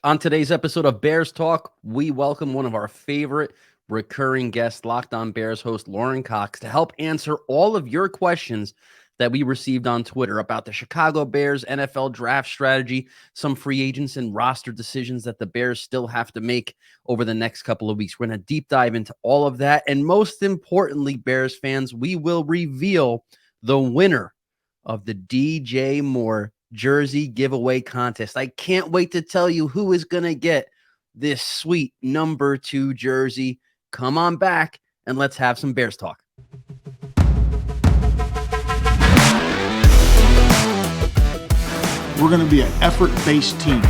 On today's episode of Bears Talk, we welcome one of our favorite recurring guests, Locked On Bears host Lorin Cox, to help answer all of your questions that we received on Twitter about the Chicago Bears NFL draft strategy, some free agents and roster decisions that the Bears still have to make over the next couple of weeks. We're going to deep dive into all of that. And most importantly, Bears fans, we will reveal the winner of the DJ Moore jersey giveaway contest. I can't wait to tell you who is going to get this sweet number 2 jersey. Come on back and let's have some Bears talk. We're going to be an effort-based team.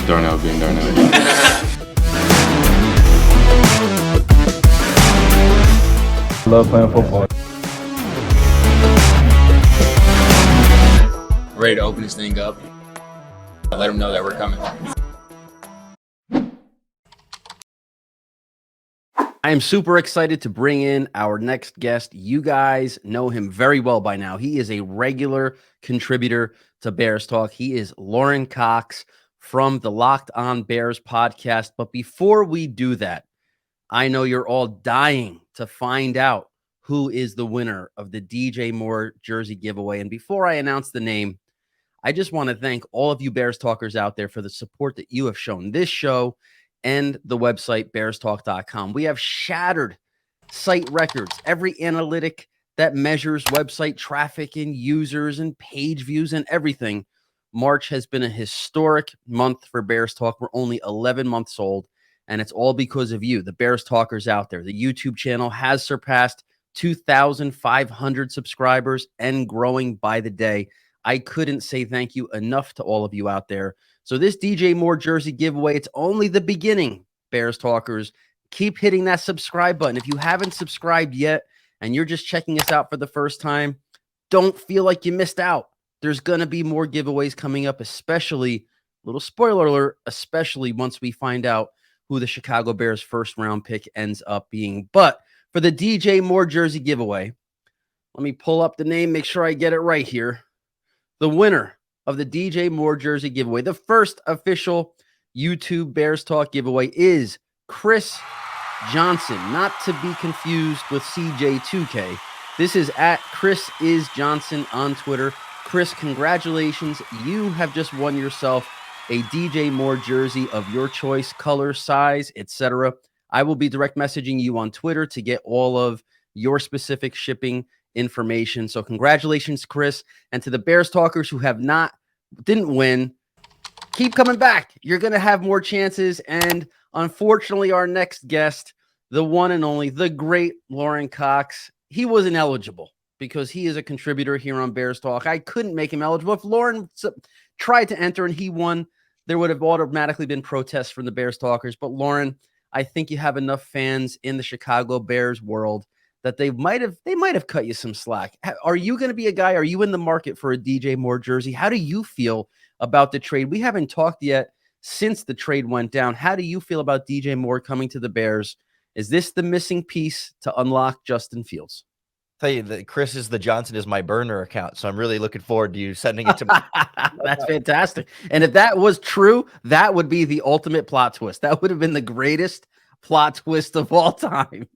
Darnell being Darnell. Love playing football. Ready to open this thing up. Let them know that we're coming. I am super excited to bring in our next guest. You guys know him very well by now. He is a regular contributor to Bears Talk. He is Lorin Cox from the Locked On Bears podcast. But before we do that, I know you're all dying to find out who is the winner of the DJ Moore jersey giveaway. And before I announce the name, I just want to thank all of you Bears talkers out there for the support that you have shown this show and the website bearstalk.com. We have shattered site records. Every analytic that measures website traffic and users and page views and everything. March has been a historic month for Bears Talk. We're only 11 months old, and it's all because of you, the Bears talkers out there. The YouTube channel has surpassed 2,500 subscribers and growing by the day. I couldn't say thank you enough to all of you out there. So this DJ Moore jersey giveaway, it's only the beginning, Bears talkers. Keep hitting that subscribe button. If you haven't subscribed yet and you're just checking us out for the first time, don't feel like you missed out. There's going to be more giveaways coming up, especially, little spoiler alert, especially once we find out who the Chicago Bears first round pick ends up being. But for the DJ Moore jersey giveaway, let me pull up the name, make sure I get it right here. The winner of the DJ Moore jersey giveaway, the first official YouTube Bears Talk giveaway, is Chris Johnson, not to be confused with CJ2K. This is at Chris is Johnson on Twitter. Chris, congratulations. You have just won yourself a DJ Moore jersey of your choice, color, size, etc. I will be direct messaging you on Twitter to get all of your specific shipping information. So congratulations, Chris. And to the Bears talkers who didn't win, keep coming back. You're going to have more chances. And unfortunately, our next guest, the one and only, the great Lorin Cox, he wasn't eligible because he is a contributor here on Bears Talk. I couldn't make him eligible. If Lorin tried to enter and he won, there would have automatically been protests from the Bears talkers. But Lorin, I think you have enough fans in the Chicago Bears world that they might have cut you some slack. Are you going to be a guy? Are you in the market for a DJ Moore jersey? How do you feel about the trade? We haven't talked yet since the trade went down. How do you feel about DJ Moore coming to the Bears? Is this the missing piece to unlock Justin Fields? Tell you that Chris is the Johnson is my burner account, so I'm really looking forward to you sending it to me. That's fantastic. And if that was true, that would be the ultimate plot twist. That would have been the greatest plot twist of all time.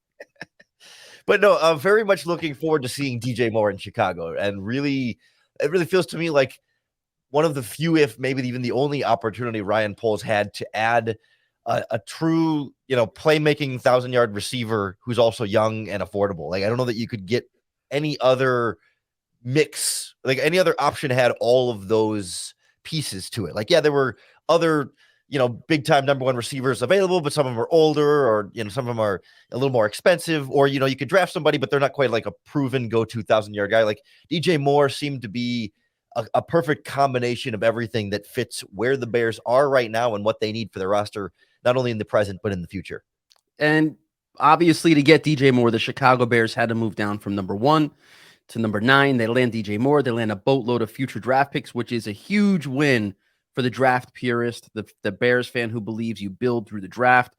But no, I'm very much looking forward to seeing DJ Moore in Chicago. And it really feels to me like one of the few, if maybe even the only opportunity Ryan Poles had to add a true, playmaking 1,000-yard receiver who's also young and affordable. Like, I don't know that you could get any other mix, like any other option had all of those pieces to it. Like, yeah, there were other, big time number one receivers available, but some of them are older or, some of them are a little more expensive, or, you could draft somebody, but they're not quite like a proven go-to 1,000-yard guy. Like DJ Moore seemed to be a perfect combination of everything that fits where the Bears are right now and what they need for their roster, not only in the present, but in the future. And obviously to get DJ Moore, the Chicago Bears had to move down from number 1 to number 9. They land DJ Moore. They land a boatload of future draft picks, which is a huge win for the draft purist, the Bears fan who believes you build through the draft.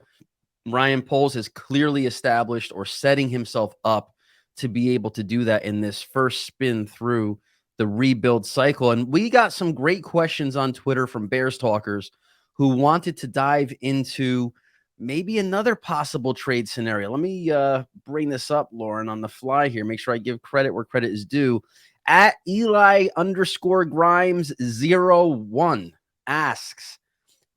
Ryan Poles has clearly established or setting himself up to be able to do that in this first spin through the rebuild cycle. And we got some great questions on Twitter from Bears talkers who wanted to dive into maybe another possible trade scenario. Let me bring this up, Lorin, on the fly here. Make sure I give credit where credit is due. At Eli_Grimes01 asks,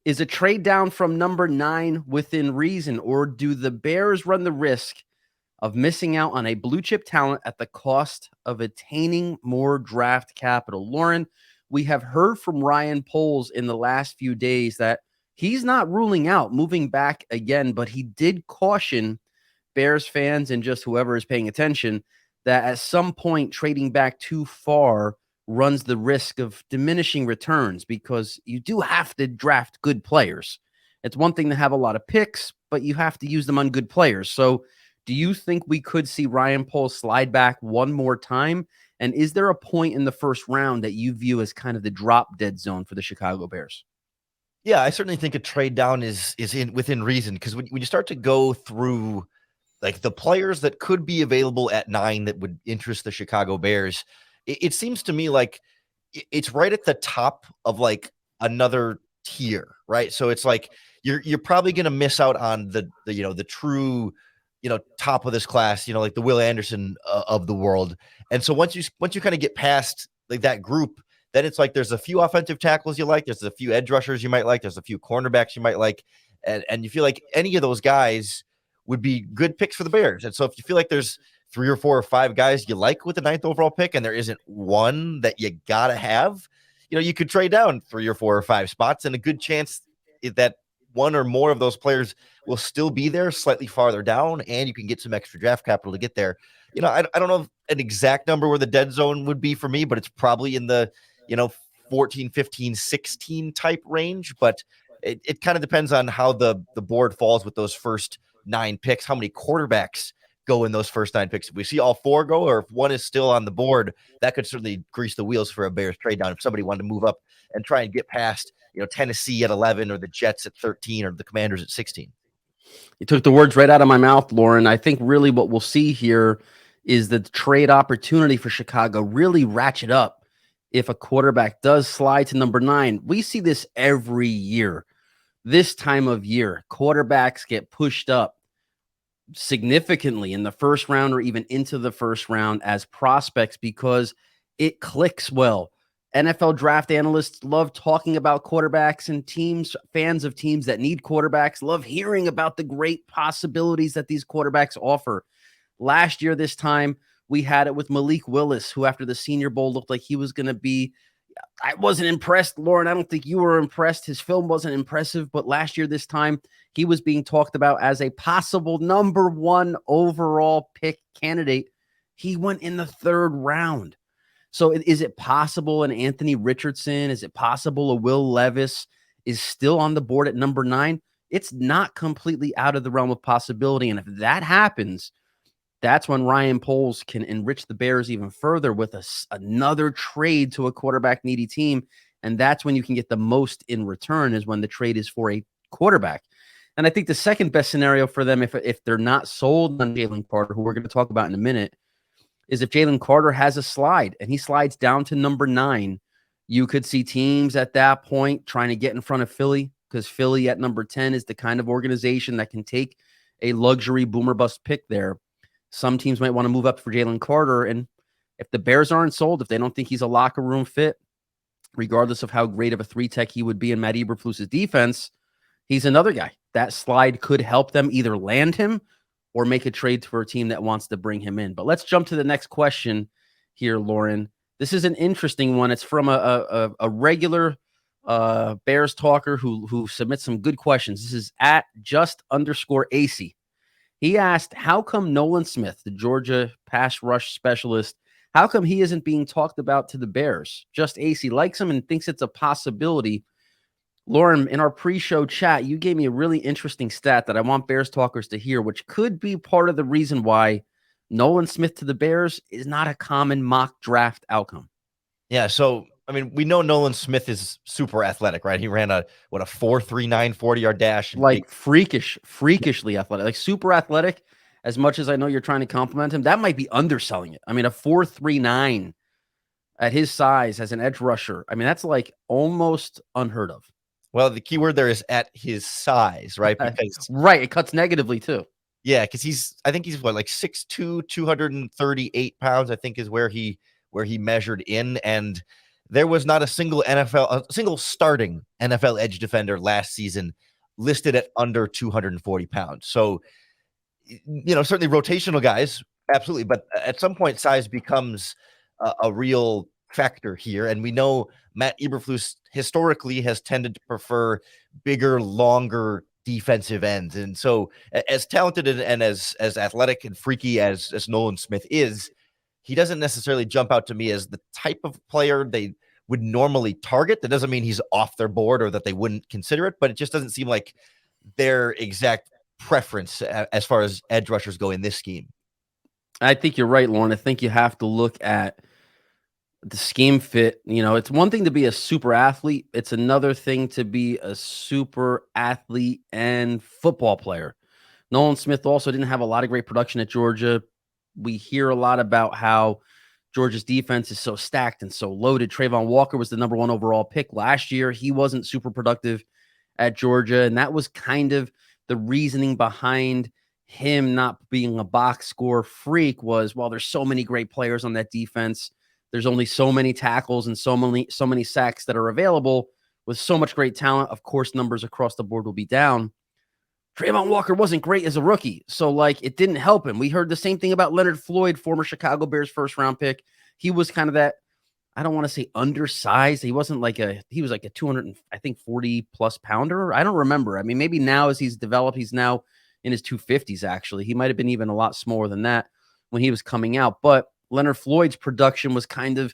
is a trade down from number 9 within reason, or do the Bears run the risk of missing out on a blue chip talent at the cost of attaining more draft capital? Lorin, we have heard from Ryan Poles in the last few days that he's not ruling out moving back again, but he did caution Bears fans and just whoever is paying attention that at some point trading back too far runs the risk of diminishing returns, because you do have to draft good players. It's one thing to have a lot of picks, but you have to use them on good players. So do you think we could see Ryan Poles slide back one more time? And is there a point in the first round that you view as kind of the drop dead zone for the Chicago Bears? Yeah, I certainly think a trade down is within reason, because when you start to go through like the players that could be available at 9 that would interest the Chicago Bears, it seems to me like it's right at the top of like another tier, right? So it's like you're probably going to miss out on the true top of this class, like the Will Anderson of the world. And so once you kind of get past like that group, then it's like there's a few offensive tackles you like, there's a few edge rushers you might like, there's a few cornerbacks you might like, and you feel like any of those guys would be good picks for the Bears. And so if you feel like there's 3 or 4 or 5 guys you like with the 9th overall pick, and there isn't one that you gotta have, you could trade down 3 or 4 or 5 spots, and a good chance that one or more of those players will still be there slightly farther down, and you can get some extra draft capital to get there. I don't know an exact number where the dead zone would be for me, but it's probably in the 14, 15, 16 type range. But it kind of depends on how the board falls with those first 9 picks, how many quarterbacks go in those first 9 picks. If we see all 4 go, or if one is still on the board, that could certainly grease the wheels for a Bears trade down if somebody wanted to move up and try and get past Tennessee at 11, or the Jets at 13, or the Commanders at 16. You took the words right out of my mouth, Lorin. I think really what we'll see here is the trade opportunity for Chicago really ratchet up if a quarterback does slide to number 9. We see this every year. This time of year, quarterbacks get pushed up significantly in the first round or even into the first round as prospects because it clicks well. NFL draft analysts love talking about quarterbacks, and fans of teams that need quarterbacks love hearing about the great possibilities that these quarterbacks offer. Last year, this time, we had it with Malik Willis, who after the Senior Bowl looked like he was going to be. I wasn't impressed, Lorin. I don't think you were impressed. His film wasn't impressive, but last year, this time, he was being talked about as a possible number 1 overall pick candidate. He went in the 3rd round. So is it possible an Anthony Richardson? Is it possible a Will Levis is still on the board at number 9? It's not completely out of the realm of possibility. And if that happens, that's when Ryan Poles can enrich the Bears even further with another trade to a quarterback needy team. And that's when you can get the most in return, is when the trade is for a quarterback. And I think the second best scenario for them, if they're not sold on Jalen Carter, who we're going to talk about in a minute, is if Jalen Carter has a slide and he slides down to number 9, you could see teams at that point trying to get in front of Philly, because Philly at number 10 is the kind of organization that can take a luxury boomer bust pick there. Some teams might want to move up for Jalen Carter. And if the Bears aren't sold, if they don't think he's a locker room fit, regardless of how great of a 3-tech he would be in Matt Eberflus's defense, he's another guy. That slide could help them either land him or make a trade for a team that wants to bring him in. But let's jump to the next question here, Lorin. This is an interesting one. It's from a regular Bears talker who submits some good questions. This is at @just_AC. He asked, how come Nolan Smith, the Georgia pass rush specialist, how come he isn't being talked about to the Bears? Just AC likes him and thinks it's a possibility. Lorin, in our pre-show chat, you gave me a really interesting stat that I want Bears talkers to hear, which could be part of the reason why Nolan Smith to the Bears is not a common mock draft outcome. Yeah, so I mean, we know Nolan Smith is super athletic, right? He ran a 4.39 40-yard dash, like freakishly athletic, like super athletic. As much as I know you're trying to compliment him, that might be underselling it. I mean, a 4.39 at his size as an edge rusher. I mean, that's like almost unheard of. Well, the key word there is at his size, right? Because right, it cuts negatively too. yeah, because I think he's what, like 6'2", 238 pounds, I think is where he measured in. And there was not a single starting NFL edge defender last season listed at under 240 pounds. So, certainly rotational guys, absolutely. But at some point, size becomes a real factor here. And we know Matt Eberflus historically has tended to prefer bigger, longer defensive ends. And so as talented and as athletic and freaky as Nolan Smith is, he doesn't necessarily jump out to me as the type of player they would normally target. That doesn't mean he's off their board or that they wouldn't consider it, but it just doesn't seem like their exact preference as far as edge rushers go in this scheme. I think you're right, Lauren. I think you have to look at the scheme fit. It's one thing to be a super athlete. It's another thing to be a super athlete and football player. Nolan Smith also didn't have a lot of great production at Georgia. We hear a lot about how Georgia's defense is so stacked and so loaded. Trayvon Walker was the number 1 overall pick last year. He wasn't super productive at Georgia, and that was kind of the reasoning behind him not being a box score freak was, well, there's so many great players on that defense. There's only so many tackles and so many sacks that are available. With so much great talent, of course, numbers across the board will be down. Trayvon Walker wasn't great as a rookie, so it didn't help him. We heard the same thing about Leonard Floyd, former Chicago Bears first-round pick. He was kind of that, I don't want to say undersized. He wasn't he was like a 240-plus pounder. I don't remember. I mean, maybe now as he's developed, he's now in his 250s, actually. He might have been even a lot smaller than that when he was coming out. But Leonard Floyd's production was kind of,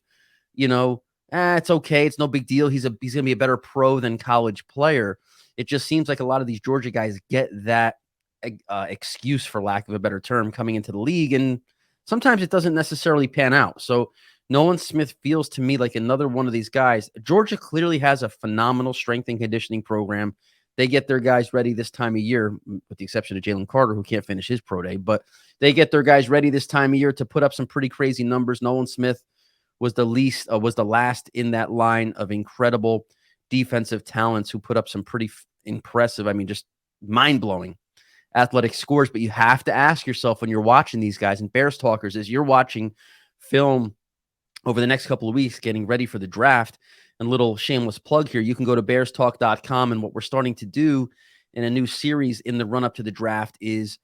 it's okay. It's no big deal. He's going to be a better pro than college player. It just seems like a lot of these Georgia guys get that excuse, for lack of a better term, coming into the league. And sometimes it doesn't necessarily pan out. So Nolan Smith feels to me like another one of these guys. Georgia clearly has a phenomenal strength and conditioning program. They get their guys ready this time of year, with the exception of Jalen Carter, who can't finish his pro day. But they get their guys ready this time of year to put up some pretty crazy numbers. Nolan Smith was the last in that line of incredible defensive talents who put up some pretty impressive, just mind-blowing athletic scores. But you have to ask yourself when you're watching these guys, and Bears Talkers, as you're watching film over the next couple of weeks, getting ready for the draft, and little shameless plug here, you can go to bearstalk.com, and what we're starting to do in a new series in the run-up to the draft is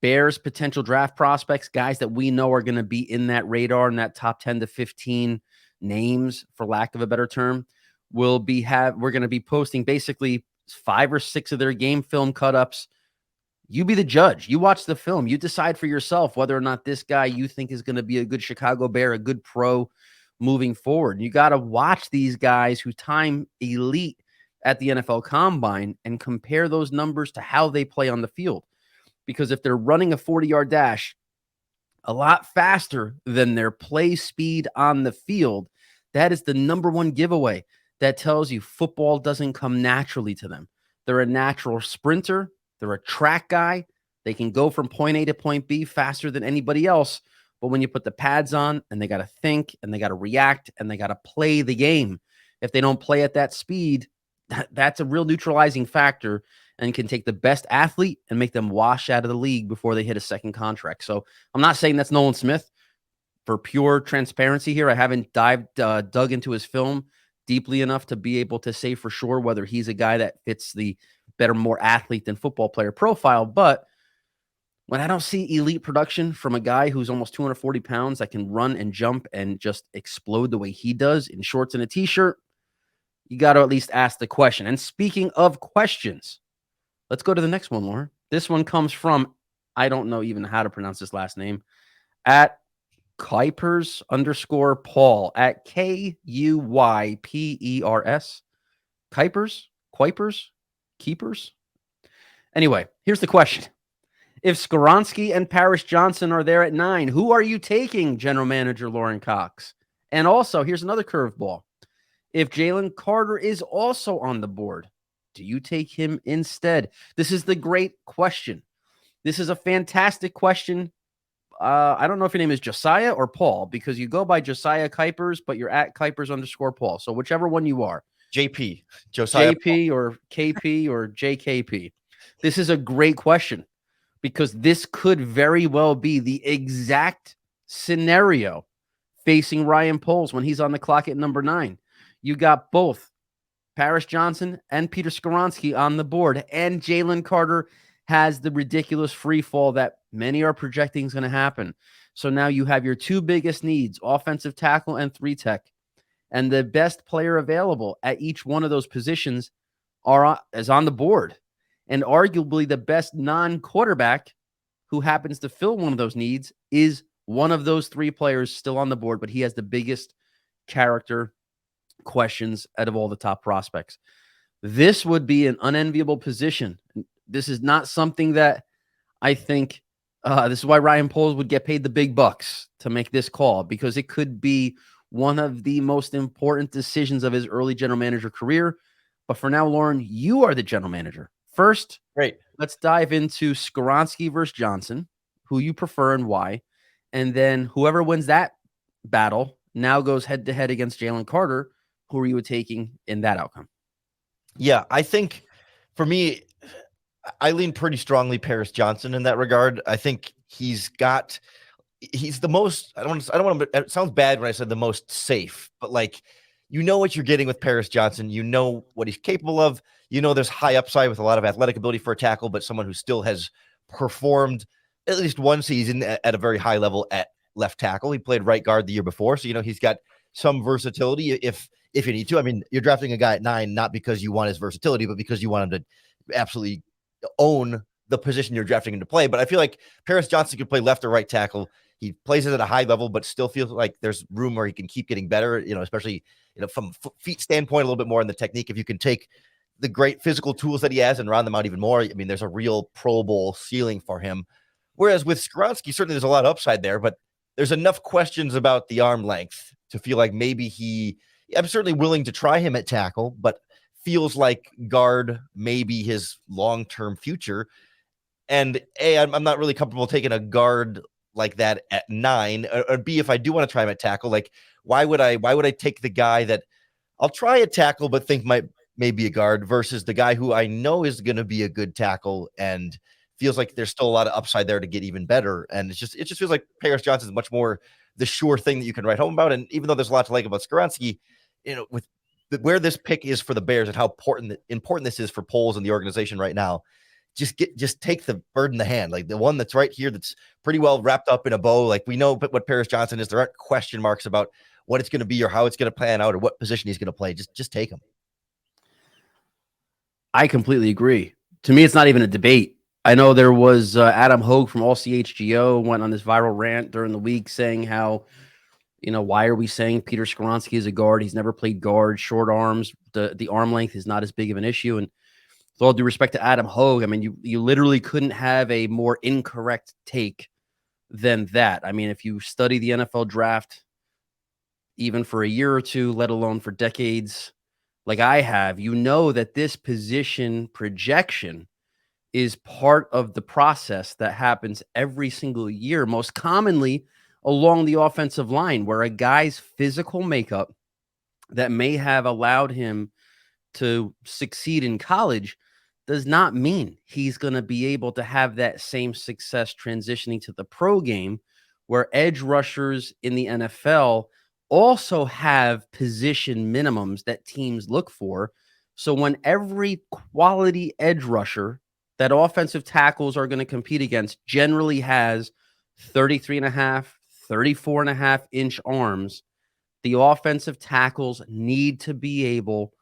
Bears potential draft prospects, guys that we know are going to be in that radar, in that top 10 to 15 names, for lack of a better term. We're going to be posting basically 5 or 6 of their game film cut-ups. You be the judge. You watch the film. You decide for yourself whether or not this guy you think is going to be a good Chicago Bear, a good pro moving forward. You got to watch these guys who time elite at the NFL Combine and compare those numbers to how they play on the field. Because if they're running a 40-yard dash a lot faster than their play speed on the field, that is the number one giveaway. That tells you football doesn't come naturally to them. They're a natural sprinter. They're a track guy. They can go from point A to point B faster than anybody else. But when you put the pads on and they got to think and they got to react and they got to play the game, if they don't play at that speed, that's a real neutralizing factor and can take the best athlete and make them wash out of the league before they hit a second contract. So I'm not saying that's Nolan Smith. For pure transparency here, I haven't dug into his film deeply enough to be able to say for sure whether he's a guy that fits the better, more athlete than football player profile. But when I don't see elite production from a guy who's almost 240 pounds that can run and jump and just explode the way he does in shorts and a t-shirt, you got to at least ask the question. And speaking of questions, let's go to the next one, Lauren. This one comes from, I don't know even how to pronounce this last name, at Kuipers_Paul, at Kuypers. Kuipers? Keepers? Anyway, here's the question. If Skoronski and Paris Johnson are there at 9, who are you taking, General Manager Lorin Cox? And also, here's another curveball. If Jalen Carter is also on the board, do you take him instead? This is the great question. This is a fantastic question. I don't know if your name is Josiah or Paul, because you go by Josiah Kuipers, but you're at Kuipers_Paul. So whichever one you are, JP, Josiah. JP or KP or JKP. This is a great question because this could very well be the exact scenario facing Ryan Poles when he's on the clock at number 9. You got both Paris Johnson and Peter Skoronski on the board, and Jalen Carter has the ridiculous free fall that many are projecting is going to happen. So now you have your two biggest needs, offensive tackle and 3-tech, and the best player available at each one of those positions is on the board. And arguably the best non-quarterback who happens to fill one of those needs is one of those 3 players still on the board, but he has the biggest character questions out of all the top prospects. This would be an unenviable position. This is not something that I think this is why Ryan Poles would get paid the big bucks to make this call, because it could be one of the most important decisions of his early general manager career. But for now, Lorin, you are the general manager. First, Great. Let's dive into Skoronski versus Johnson, who you prefer and why. And then whoever wins that battle now goes head-to-head against Jalen Carter. Who are you taking in that outcome? Yeah, I think for me, I lean pretty strongly Paris Johnson in that regard. I think he's the most, I don't want to, it sounds bad when I said the most safe, but like, you know what you're getting with Paris Johnson. You know what he's capable of. You know there's high upside with a lot of athletic ability for a tackle, but someone who still has performed at least one season at a very high level at left tackle. He played right guard the year before, so you know he's got some versatility if you need to. I mean, you're drafting a guy at 9 not because you want his versatility, but because you want him to absolutely own the position you're drafting him to play. But I feel like Paris Johnson could play left or right tackle. He plays it at a high level, but still feels like there's room where he can keep getting better, you know, especially, you know, from feet standpoint, a little bit more in the technique. If you can take the great physical tools that he has and round them out even more, I mean, there's a real Pro Bowl ceiling for him. Whereas with Skoronski, certainly there's a lot of upside there, but there's enough questions about the arm length to feel like maybe I'm certainly willing to try him at tackle, but feels like guard may be his long-term future. And A, I'm not really comfortable taking a guard like that at 9, or B, if I do want to try him at tackle, like why would I take the guy that I'll try a tackle but think might be a guard versus the guy who I know is going to be a good tackle and feels like there's still a lot of upside there to get even better. And it just feels like Paris Johnson is much more the sure thing that you can write home about. And even though there's a lot to like about Skoronski, you know, with where this pick is for the Bears and how important this is for Poles and the organization right now, just take the bird in the hand, like the one that's right here that's pretty well wrapped up in a bow. Like we know what Paris Johnson is. There aren't question marks about what it's going to be or how it's going to plan out or what position he's going to play. Just take him. I completely agree. To me, it's not even a debate. I know there was Adam Hogue from All CHGO went on this viral rant during the week saying how, you know, why are we saying Peter Skoronski is a guard? He's never played guard, short arms. The arm length is not as big of an issue. And with all due respect to Adam Hogue, I mean, you literally couldn't have a more incorrect take than that. I mean, if you study the NFL draft, even for a year or two, let alone for decades, like I have, you know that this position projection is part of the process that happens every single year, most commonly along the offensive line, where a guy's physical makeup that may have allowed him to succeed in college does not mean he's going to be able to have that same success transitioning to the pro game, where edge rushers in the NFL also have position minimums that teams look for. So when every quality edge rusher that offensive tackles are going to compete against generally has 33.5, 34.5 inch arms, the offensive tackles need to be able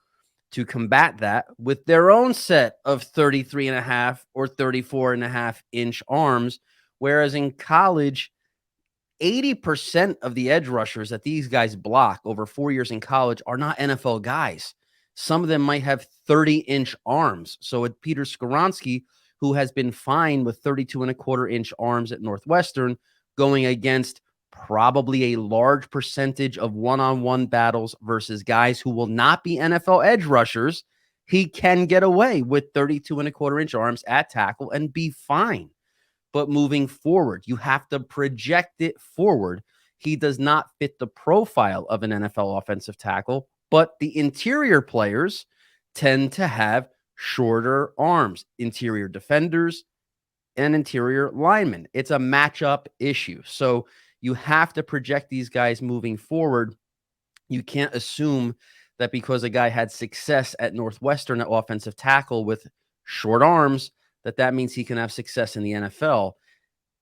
to combat that with their own set of 33.5 or 34.5 inch arms. Whereas in college, 80% of the edge rushers that these guys block over 4 years in college are not NFL guys. Some of them might have 30-inch arms. So with Peter Skoronski, who has been fine with 32.25-inch arms at Northwestern, going against probably a large percentage of one-on-one battles versus guys who will not be NFL edge rushers, he can get away with 32.25-inch arms at tackle and be fine. but moving forward, you have to project it forward. He does not fit the profile of an NFL offensive tackle, but the interior players tend to have shorter arms, interior defenders and interior linemen. It's a matchup issue. So you have to project these guys moving forward. You can't assume that because a guy had success at Northwestern at offensive tackle with short arms, that means he can have success in the NFL.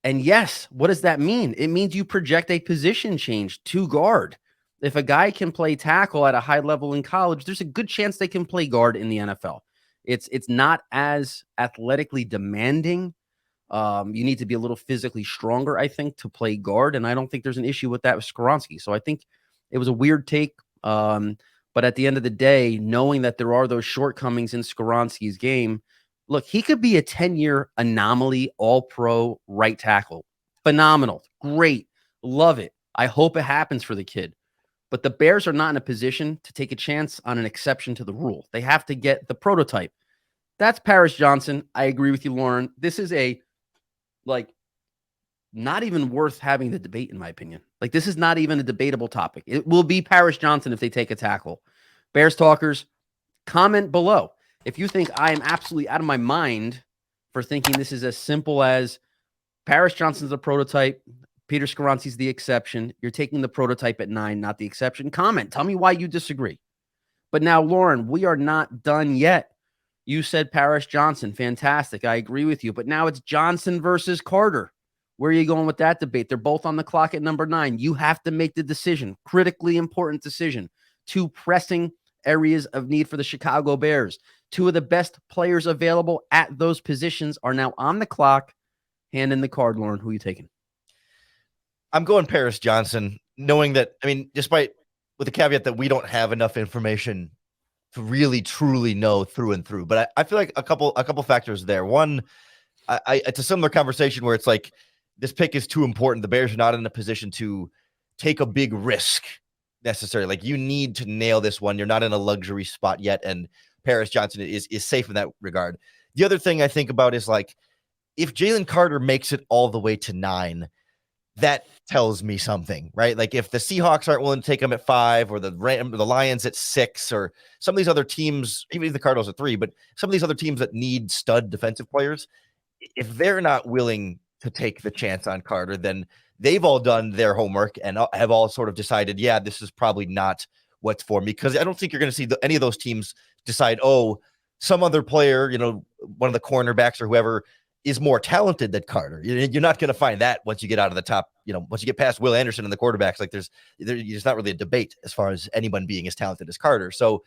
And yes, what does that mean? It means you project a position change to guard. If a guy can play tackle at a high level in college, there's a good chance they can play guard in the NFL. It's not as athletically demanding. You need to be a little physically stronger, I think, to play guard. And I don't think there's an issue with that with Skoronski. So I think it was a weird take. But at the end of the day, knowing that there are those shortcomings in Skoronski's game, look, he could be a 10-year anomaly, all-pro right tackle. Phenomenal. Great. Love it. I hope it happens for the kid. But the Bears are not in a position to take a chance on an exception to the rule. They have to get the prototype. That's Paris Johnson. I agree with you, Lorin. This is not even worth having the debate, in my opinion. This is not even a debatable topic. It will be Paris Johnson if they take a tackle. Bears talkers, comment below if you think I am absolutely out of my mind for thinking this is as simple as Paris Johnson's the prototype, Peter Skoronski's the exception. You're taking the prototype at 9, not the exception. Comment. Tell me why you disagree. But now, Lorin, we are not done yet. You said Paris Johnson. Fantastic. I agree with you. But now it's Johnson versus Carter. Where are you going with that debate? They're both on the clock at number 9. You have to make the decision. Critically important decision. 2 pressing areas of need for the Chicago Bears. 2 of the best players available at those positions are now on the clock. Hand in the card, Lorin. Who are you taking? I'm going Paris Johnson, knowing that, despite with the caveat that we don't have enough information to really truly know through and through. But I feel like a couple factors there. One, it's a similar conversation where it's like this pick is too important. The Bears are not in a position to take a big risk necessarily. Like, you need to nail this one. You're not in a luxury spot yet, and Paris Johnson is safe in that regard. The other thing I think about is, like, if Jalen Carter makes it all the way to 9, that tells me something, right? Like, if the Seahawks aren't willing to take him at 5, or the Lions at 6, or some of these other teams, even the Cardinals at 3, but some of these other teams that need stud defensive players, if they're not willing to take the chance on Carter, then they've all done their homework and have all sort of decided, yeah, this is probably not what's for me. Because I don't think you're going to see any of those teams decide, oh, some other player, one of the cornerbacks or whoever is more talented than Carter. You're not going to find that once you get out of the top, once you get past Will Anderson and the quarterbacks. Like, there's not really a debate as far as anyone being as talented as Carter. So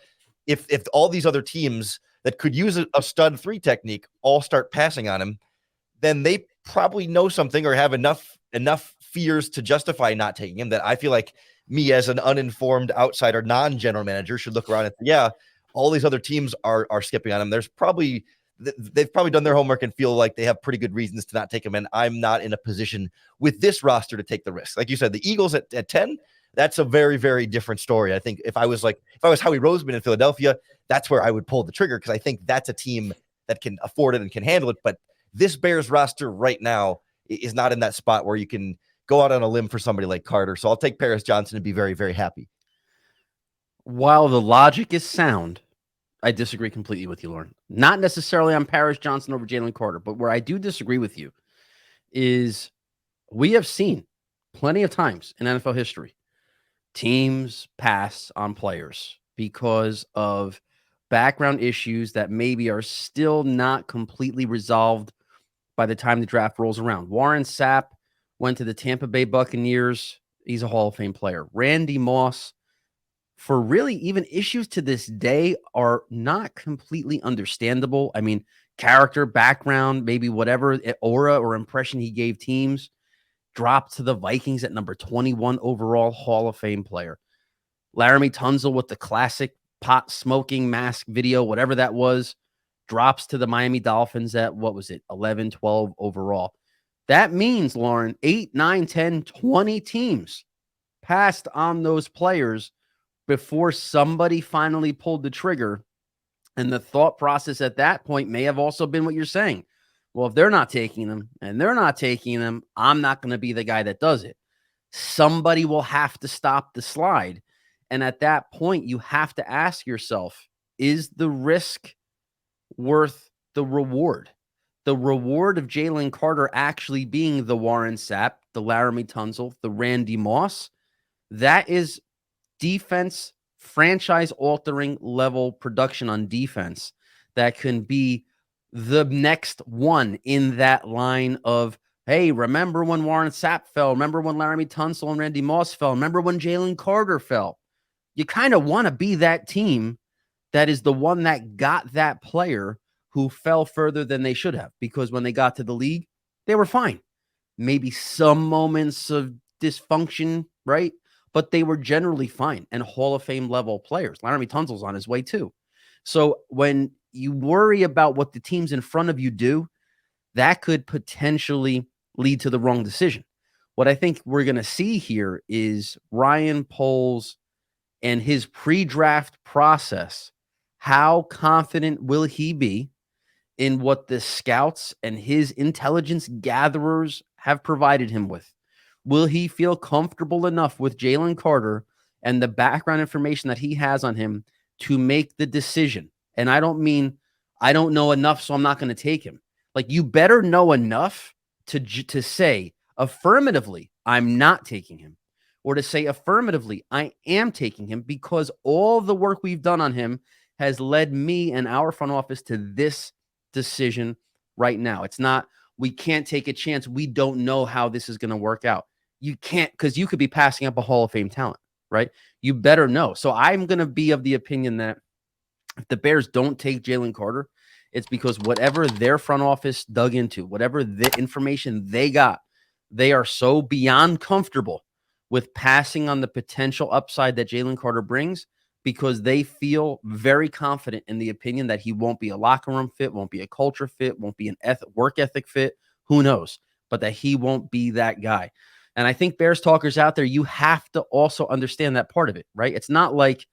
if all these other teams that could use a stud 3 technique all start passing on him, then they probably know something or have enough fears to justify not taking him, that I feel like me as an uninformed outsider, non-general manager, should look around and say, yeah, all these other teams are skipping on him. They've probably done their homework and feel like they have pretty good reasons to not take him. And I'm not in a position with this roster to take the risk. Like you said, the Eagles at 10, that's a very, very different story. I think if I was Howie Roseman in Philadelphia, that's where I would pull the trigger, because I think that's a team that can afford it and can handle it. But this Bears roster right now is not in that spot where you can go out on a limb for somebody like Carter. So I'll take Paris Johnson and be very, very happy. While the logic is sound, I disagree completely with you, Lorin. Not necessarily on Paris Johnson over Jalen Carter, but where I do disagree with you is we have seen plenty of times in NFL history teams pass on players because of background issues that maybe are still not completely resolved by the time the draft rolls around. Warren Sapp went to the Tampa Bay Buccaneers. He's a Hall of Fame player. Randy Moss, for really even issues to this day, are not completely understandable. I mean, character, background, maybe whatever aura or impression he gave teams, dropped to the Vikings at number 21 overall, Hall of Fame player. Laramie Tunsil with the classic pot smoking mask video, whatever that was, drops to the Miami Dolphins at, 11, 12 overall. That means, Lorin, 8, 9, 10, 20 teams passed on those players before somebody finally pulled the trigger. And the thought process at that point may have also been what you're saying. Well, if they're not taking them and they're not taking them, I'm not going to be the guy that does it. Somebody will have to stop the slide. And at that point, you have to ask yourself, is the risk worth the reward? The reward of Jalen Carter actually being the Warren Sapp, the Laramie Tunsil, the Randy Moss, that is defense, franchise-altering level production on defense that can be the next one in that line of, hey, remember when Warren Sapp fell? Remember when Laramie Tunsil and Randy Moss fell? Remember when Jalen Carter fell? You kind of want to be that team that is the one that got that player who fell further than they should have, because when they got to the league, they were fine. Maybe some moments of dysfunction, right? But they were generally fine and Hall of Fame level players. Laramie Tunsil's on his way too. So when you worry about what the teams in front of you do, that could potentially lead to the wrong decision. What I think we're going to see here is Ryan Poles and his pre-draft process. How confident will he be in what the scouts and his intelligence gatherers have provided him with? Will he feel comfortable enough with Jalen Carter and the background information that he has on him to make the decision? And I don't mean I don't know enough, so I'm not going to take him. Like, you better know enough to say affirmatively, I'm not taking him, or to say affirmatively, I am taking him, because all the work we've done on him has led me and our front office to this decision right now. It's not, we can't take a chance. We don't know how this is going to work out. You can't, because you could be passing up a Hall of Fame talent, right? You better know. So I'm going to be of the opinion that if the Bears don't take Jalen Carter, it's because whatever their front office dug into, whatever the information they got, they are so beyond comfortable with passing on the potential upside that Jalen Carter brings, because they feel very confident in the opinion that he won't be a locker room fit, won't be a culture fit, won't be an work ethic fit. Who knows? But that he won't be that guy. And I think Bears talkers out there, you have to also understand that part of it, right? It's not like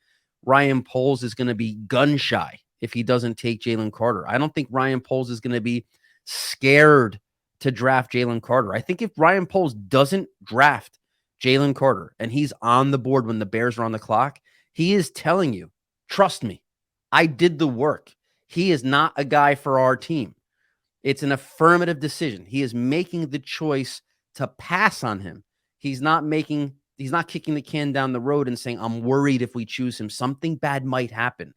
Ryan Poles is going to be gun shy if he doesn't take Jalen Carter. I don't think Ryan Poles is going to be scared to draft Jalen Carter. I think if Ryan Poles doesn't draft Jalen Carter and he's on the board when the Bears are on the clock, he is telling you, trust me, I did the work. He is not a guy for our team. It's an affirmative decision. He is making the choice to pass on him. He's not kicking the can down the road and saying, I'm worried if we choose him, something bad might happen.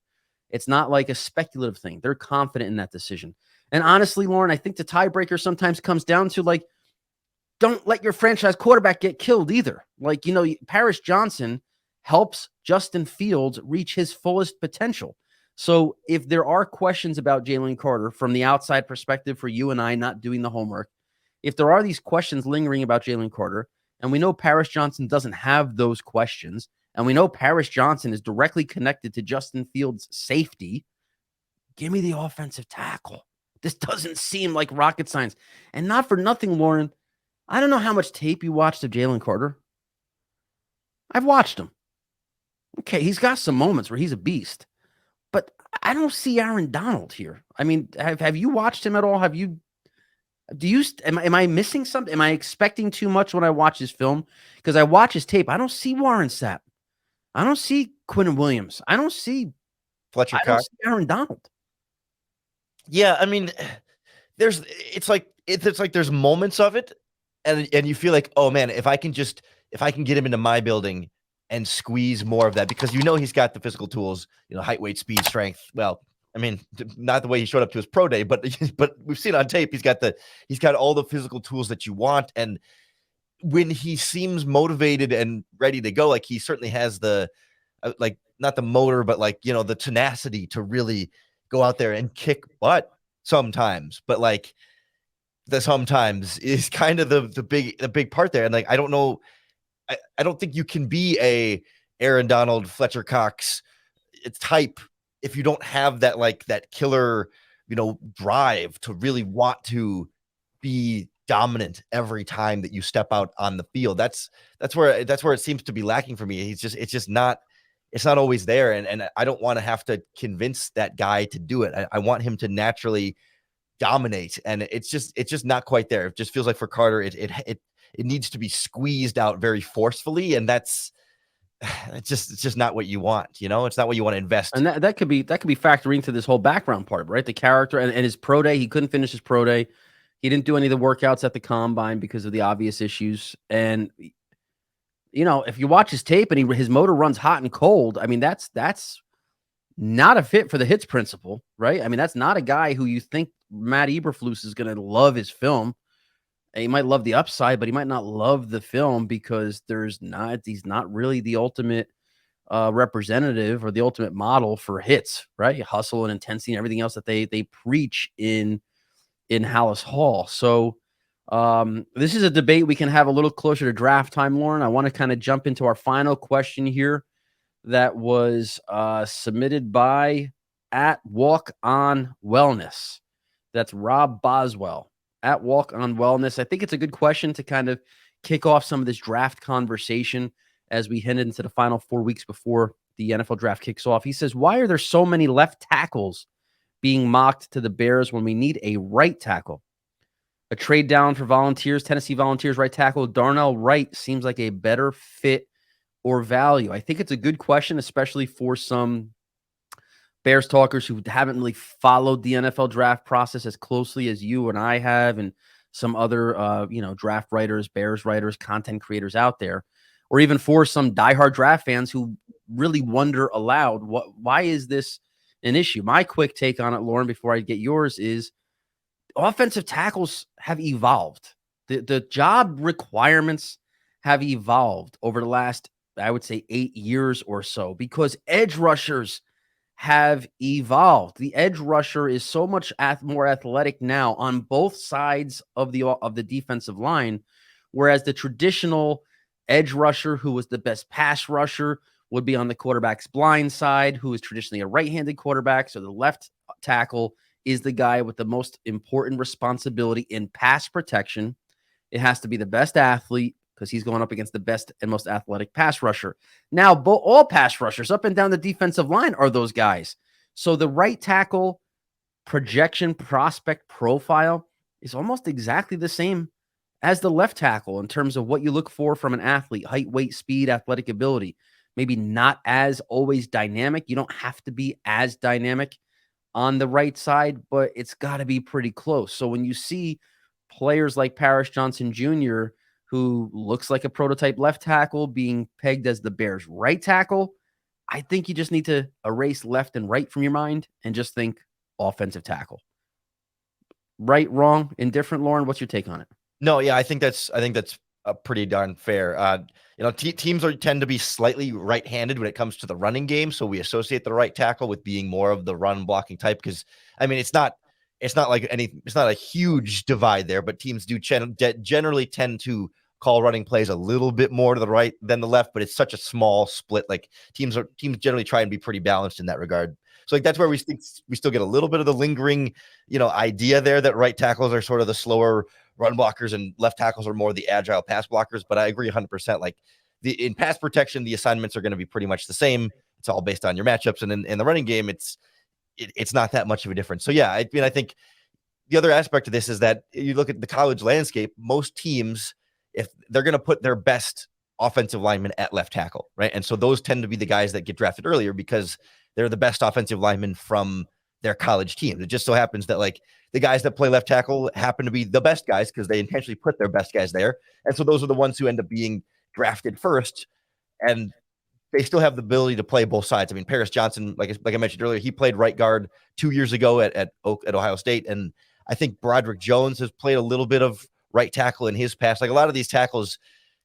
It's not like a speculative thing. They're confident in that decision. And honestly, Lorin, I think the tiebreaker sometimes comes down to, like, don't let your franchise quarterback get killed either. Like, Paris Johnson helps Justin Fields reach his fullest potential. So if there are questions about Jalen Carter from the outside perspective, for you and I not doing the homework, if there are these questions lingering about Jalen Carter, and we know Paris Johnson doesn't have those questions, and we know Paris Johnson is directly connected to Justin Fields' safety, give me the offensive tackle. This doesn't seem like rocket science. And not for nothing, Lorin, I don't know how much tape you watched of Jalen Carter. I've watched him. Okay, he's got some moments where he's a beast, but I don't see Aaron Donald here. I mean, have you watched him at all? Am I missing something? Am I expecting too much when I watch his film? Because I watch his tape. I don't see Warren Sapp. I don't see Quinn Williams. I don't see Fletcher Cox. I don't see Aaron Donald. Yeah, I mean, it's like there's moments of it, and you feel like, oh man, if I can get him into my building and squeeze more of that, because he's got the physical tools, height, weight, speed, strength. Well, I mean, not the way he showed up to his pro day, but we've seen on tape, he's got all the physical tools that you want. And when he seems motivated and ready to go, like, he certainly has the, like, not the motor, but like, the tenacity to really go out there and kick butt sometimes. But like, the sometimes is kind of the big part there. And like, I don't know, I don't think you can be a Aaron Donald, Fletcher Cox type if you don't have that, like, that killer, drive to really want to be dominant every time that you step out on the field. That's where it seems to be lacking for me. It's not always there. And I don't want to have to convince that guy to do it. I want him to naturally dominate, and it's just not quite there. It just feels like for Carter, it needs to be squeezed out very forcefully, and it's just not what you want. It's not what you want to invest. And that could be factoring to this whole background part, right? The character and his pro day. He couldn't finish his pro day. He didn't do any of the workouts at the combine because of the obvious issues. And if you watch his tape and his motor runs hot and cold, I mean, that's not a fit for the hits principle, right? I mean, that's not a guy who you think Matt Eberflus is going to love his film. He might love the upside, but he might not love the film because he's not really the ultimate representative or the ultimate model for hits, right? Hustle and intensity and everything else that they preach in Hallis Hall. So this is a debate we can have a little closer to draft time, Lorin. I want to kind of jump into our final question here that was submitted by at Walk On Wellness. That's Rob Boswell at Walk On Wellness. I think it's a good question to kind of kick off some of this draft conversation as we head into the final 4 weeks before the NFL draft kicks off. He says, why are there so many left tackles being mocked to the Bears when we need a right tackle? A trade down for Tennessee Volunteers right tackle Darnell Wright seems like a better fit or value. I think it's a good question, especially for some Bears talkers who haven't really followed the NFL draft process as closely as you and I have, and some other, draft writers, Bears writers, content creators out there, or even for some diehard draft fans who really wonder aloud, why is this an issue? My quick take on it, Lorin, before I get yours, is offensive tackles have evolved. The job requirements have evolved over the last, I would say, 8 years or so, because edge rushers have evolved. The edge rusher is so much more athletic now on both sides of the defensive line, whereas the traditional edge rusher, who was the best pass rusher, would be on the quarterback's blind side, who is traditionally a right-handed quarterback. So the left tackle is the guy with the most important responsibility in pass protection. It has to be the best athlete because he's going up against the best and most athletic pass rusher. Now, all pass rushers up and down the defensive line are those guys. So the right tackle projection prospect profile is almost exactly the same as the left tackle in terms of what you look for from an athlete: height, weight, speed, athletic ability. Maybe not as always dynamic. You don't have to be as dynamic on the right side, but it's got to be pretty close. So when you see players like Paris Johnson Jr., who looks like a prototype left tackle, being pegged as the Bears' right tackle, I think you just need to erase left and right from your mind and just think offensive tackle. Right, wrong, indifferent, Lorin? What's your take on it? No, yeah, I think that's pretty darn fair. Teams tend to be slightly right-handed when it comes to the running game, so we associate the right tackle with being more of the run blocking type. Because I mean, it's not a huge divide there, but teams do generally tend to call running plays a little bit more to the right than the left. But it's such a small split. Like teams generally try and be pretty balanced in that regard. So like that's where we still get a little bit of the lingering, idea there that right tackles are sort of the slower run blockers and left tackles are more the agile pass blockers. But I agree 100%. Like in pass protection, the assignments are going to be pretty much the same. It's all based on your matchups, and in the running game, it's not that much of a difference. So yeah, I mean, I think the other aspect of this is that you look at the college landscape, most teams, if they're going to put their best offensive lineman at left tackle, right? And so those tend to be the guys that get drafted earlier because they're the best offensive linemen from their college team. It just so happens that like the guys that play left tackle happen to be the best guys because they intentionally put their best guys there. And so those are the ones who end up being drafted first. And they still have the ability to play both sides. I mean, Paris Johnson, like I mentioned earlier, he played right guard 2 years ago at Ohio State. And I think Broderick Jones has played a little bit of right tackle in his past. Like a lot of these tackles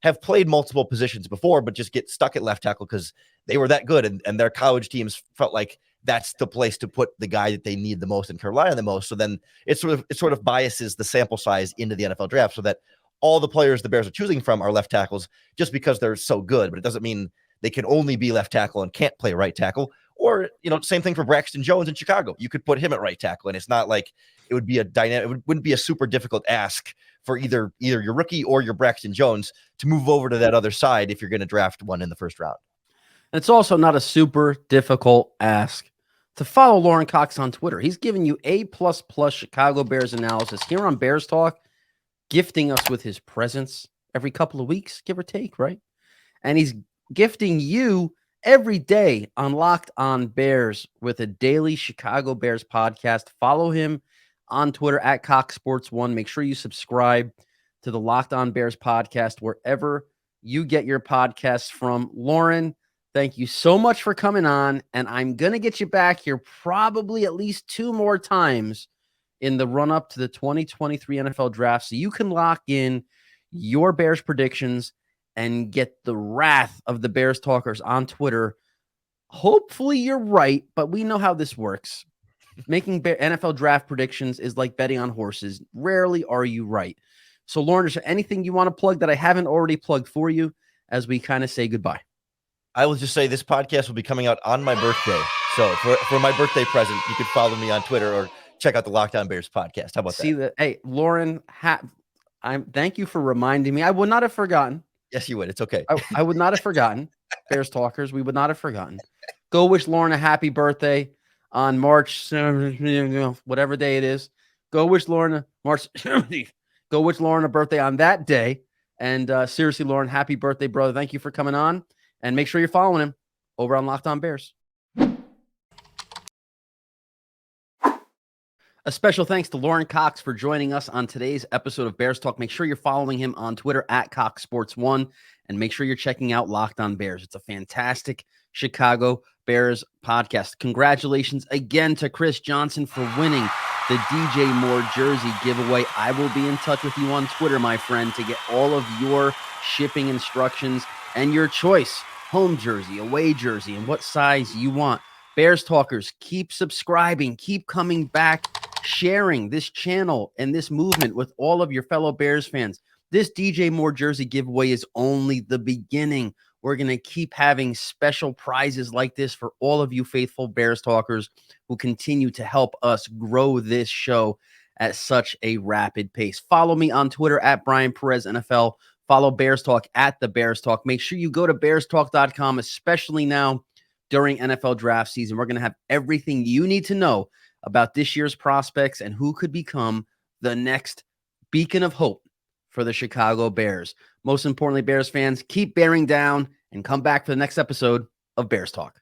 have played multiple positions before, but just get stuck at left tackle because they were that good. And their college teams felt like that's the place to put the guy that they need the most and can rely on the most. So then it sort of biases the sample size into the NFL draft so that all the players the Bears are choosing from are left tackles just because they're so good. But it doesn't mean they can only be left tackle and can't play right tackle. Or, same thing for Braxton Jones in Chicago. You could put him at right tackle, and it's not like it would be wouldn't be a super difficult ask for either your rookie or your Braxton Jones to move over to that other side if you're going to draft one in the first round. And it's also not a super difficult ask to follow Lorin Cox on Twitter. He's giving you A++ Chicago Bears analysis here on Bears Talk, gifting us with his presence every couple of weeks, give or take, right? And he's gifting you every day on Locked On Bears with a daily Chicago Bears podcast. Follow him on Twitter at CoxSports1. Make sure you subscribe to the Locked On Bears podcast wherever you get your podcasts from. Lorin, thank you so much for coming on, and I'm going to get you back here probably at least 2 more times in the run-up to the 2023 NFL Draft so you can lock in your Bears predictions and get the wrath of the Bears talkers on Twitter. Hopefully you're right, but we know how this works. Making NFL draft predictions is like betting on horses. Rarely are you right. So, Lorin, is there anything you want to plug that I haven't already plugged for you as we kind of say goodbye? I will just say this podcast will be coming out on my birthday. So for my birthday present, you could follow me on Twitter or check out the Locked On Bears podcast. How about that? Hey, Lorin, thank you for reminding me. I would not have forgotten. Yes, you would. It's okay. I would not have forgotten. Bears talkers, we would not have forgotten. Go wish Lorin a happy birthday on March, whatever day it is. Go wish Lorin a birthday on that day. And seriously, Lorin, happy birthday, brother. Thank you for coming on. And make sure you're following him over on Locked On Bears. A special thanks to Lorin Cox for joining us on today's episode of Bears Talk. Make sure you're following him on Twitter at CoxSports1, and make sure you're checking out Locked On Bears. It's a fantastic Chicago Bears podcast. Congratulations again to Chris Johnson for winning the DJ Moore jersey giveaway. I will be in touch with you on Twitter, my friend, to get all of your shipping instructions and your choice, home jersey, away jersey, and what size you want. Bears talkers, keep subscribing, keep coming back, sharing this channel and this movement with all of your fellow Bears fans. This DJ Moore jersey giveaway is only the beginning. We're going to keep having special prizes like this for all of you faithful Bears talkers who continue to help us grow this show at such a rapid pace. Follow me on Twitter at Brian Perez NFL. Follow Bears Talk at the Bears Talk. Make sure you go to bearstalk.com, especially now during NFL draft season. We're going to have everything you need to know about this year's prospects and who could become the next beacon of hope for the Chicago Bears. Most importantly, Bears fans, keep bearing down and come back for the next episode of Bears Talk.